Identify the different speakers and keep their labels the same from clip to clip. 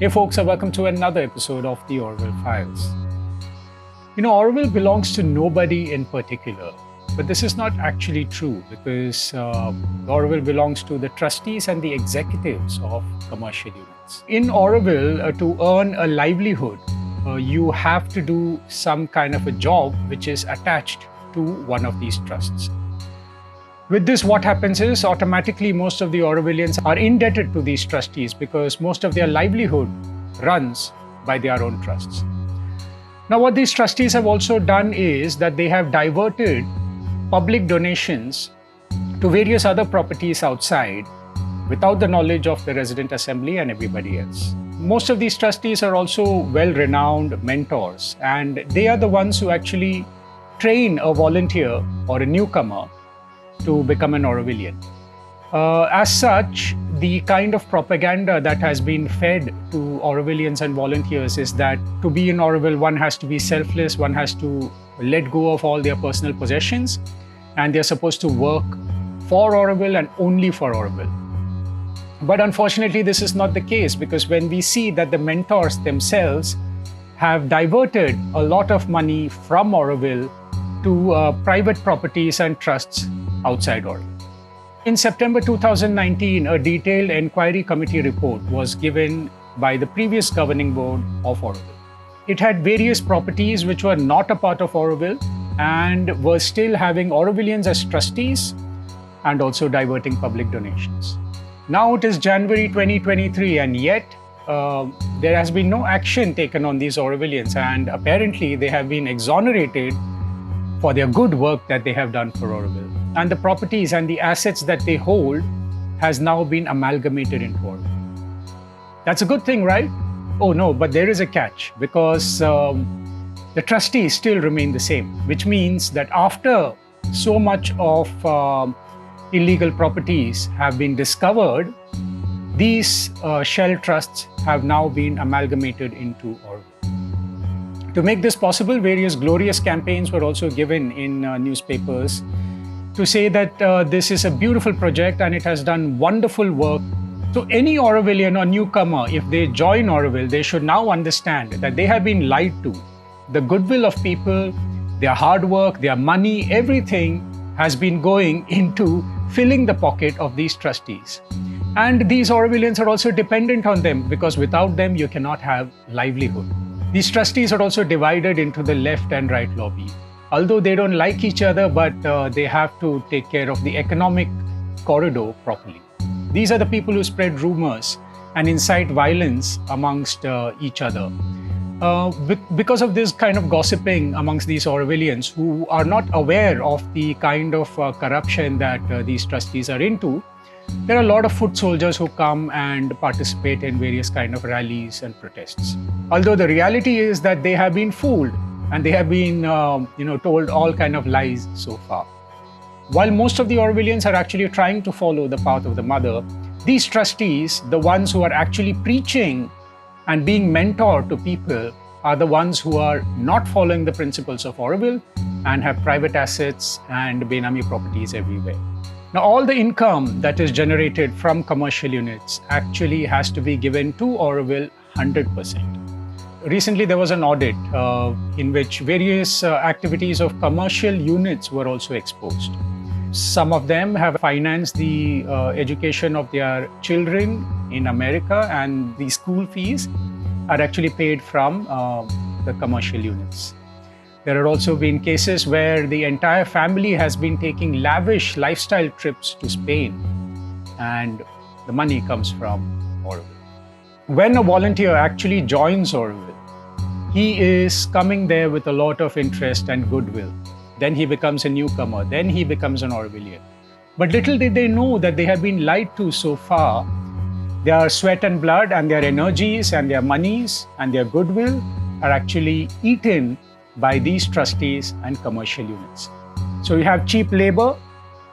Speaker 1: Hey folks, and welcome to another episode of the Auroville Files. Auroville belongs to nobody in particular, but this is not actually true because Auroville belongs to the trustees and the executives of commercial units. In Auroville, to earn a livelihood, you have to do some kind of a job which is attached to one of these trusts. With this, what happens is automatically most of the Aurovillians are indebted to these trustees because most of their livelihood runs by their own trusts. Now, what these trustees have also done is that they have diverted public donations to various other properties outside without the knowledge of the resident assembly and everybody else. Most of these trustees are also well-renowned mentors, and they are the ones who actually train a volunteer or a newcomer to become an Aurovillian. As such, the kind of propaganda that has been fed to Aurovillians and volunteers is that to be in Auroville, one has to be selfless, one has to let go of all their personal possessions, and they're supposed to work for Auroville and only for Auroville. But unfortunately, this is not the case, because when we see that the mentors themselves have diverted a lot of money from Auroville to private properties and trusts outside Auroville. In September 2019, a detailed Enquiry committee report was given by the previous governing board of Auroville. It had various properties which were not a part of Auroville and were still having Aurovillians as trustees and also diverting public donations. Now it is January 2023, and yet there has been no action taken on these Aurovillians, and apparently they have been exonerated for their good work that they have done for Auroville. And the properties and the assets that they hold has now been amalgamated into Auroville. That's a good thing, right? Oh no, but there is a catch, because the trustees still remain the same, which means that after so much of illegal properties have been discovered, these shell trusts have now been amalgamated into Auroville. To make this possible, various glorious campaigns were also given in newspapers to say that this is a beautiful project and it has done wonderful work. So any Aurovillian or newcomer, if they join Auroville, they should now understand that they have been lied to. The goodwill of people, their hard work, their money, everything has been going into filling the pocket of these trustees. And these Aurovillians are also dependent on them, because without them, you cannot have livelihood. These trustees are also divided into the left and right lobby. Although they don't like each other, but they have to take care of the economic corridor properly. These are the people who spread rumors and incite violence amongst each other. Because of this kind of gossiping amongst these Aurovillians who are not aware of the kind of corruption that these trustees are into, there are a lot of foot soldiers who come and participate in various kind of rallies and protests. Although the reality is that they have been fooled and they have been told all kind of lies so far. While most of the Aurovillians are actually trying to follow the path of the mother, these trustees, the ones who are actually preaching and being mentor to people, are the ones who are not following the principles of Auroville and have private assets and Benami properties everywhere. Now, all the income that is generated from commercial units actually has to be given to Auroville 100%. Recently, there was an audit in which various activities of commercial units were also exposed. Some of them have financed the education of their children in America, and the school fees are actually paid from the commercial units. There have also been cases where the entire family has been taking lavish lifestyle trips to Spain, and the money comes from Auroville. When a volunteer actually joins Auroville, he is coming there with a lot of interest and goodwill. Then he becomes a newcomer, then he becomes an Aurovillian. But little did they know that they have been lied to so far. Their sweat and blood and their energies and their monies and their goodwill are actually eaten by these trustees and commercial units. So you have cheap labor,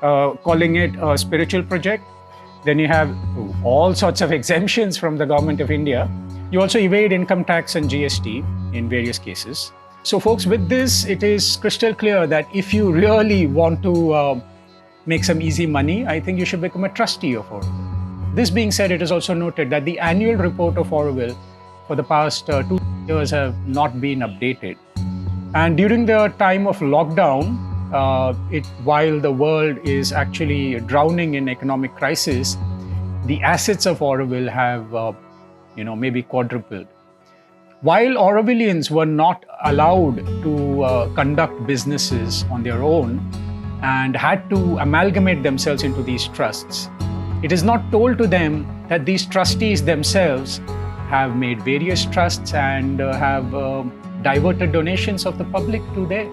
Speaker 1: calling it a spiritual project. Then you have all sorts of exemptions from the government of India. You also evade income tax and GST in various cases. So folks, with this, it is crystal clear that if you really want to make some easy money, I think you should become a trustee of Auroville. This being said, it is also noted that the annual report of Auroville for the past 2 years have not been updated. And during the time of lockdown, while the world is actually drowning in economic crisis, the assets of Auroville have, maybe quadrupled. While Aurovillians were not allowed to conduct businesses on their own and had to amalgamate themselves into these trusts, it is not told to them that these trustees themselves have made various trusts and have diverted donations of the public to there.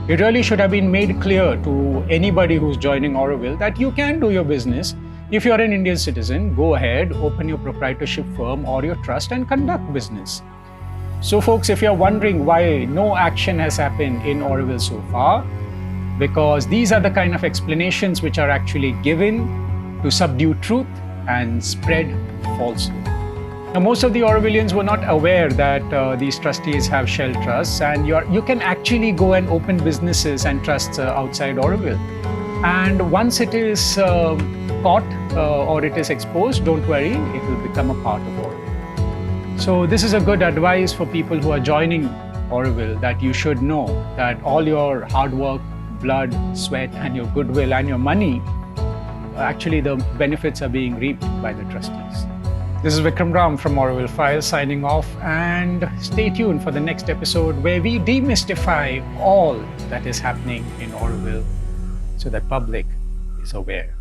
Speaker 1: It really should have been made clear to anybody who's joining Auroville that you can do your business. If you're an Indian citizen, go ahead, open your proprietorship firm or your trust and conduct business. So folks, if you're wondering why no action has happened in Auroville so far, because these are the kind of explanations which are actually given to subdue truth and spread falsehood. Now, most of the Aurovillians were not aware that these trustees have shell trusts, and you can actually go and open businesses and trusts outside Auroville. And once it is caught or it is exposed, don't worry, it will become a part of Auroville. So this is a good advice for people who are joining Auroville, that you should know that all your hard work, blood, sweat, and your goodwill and your money, actually the benefits are being reaped by the trustees. This is Vikram Ram from Auroville Files signing off, and stay tuned for the next episode where we demystify all that is happening in Auroville so that public is aware.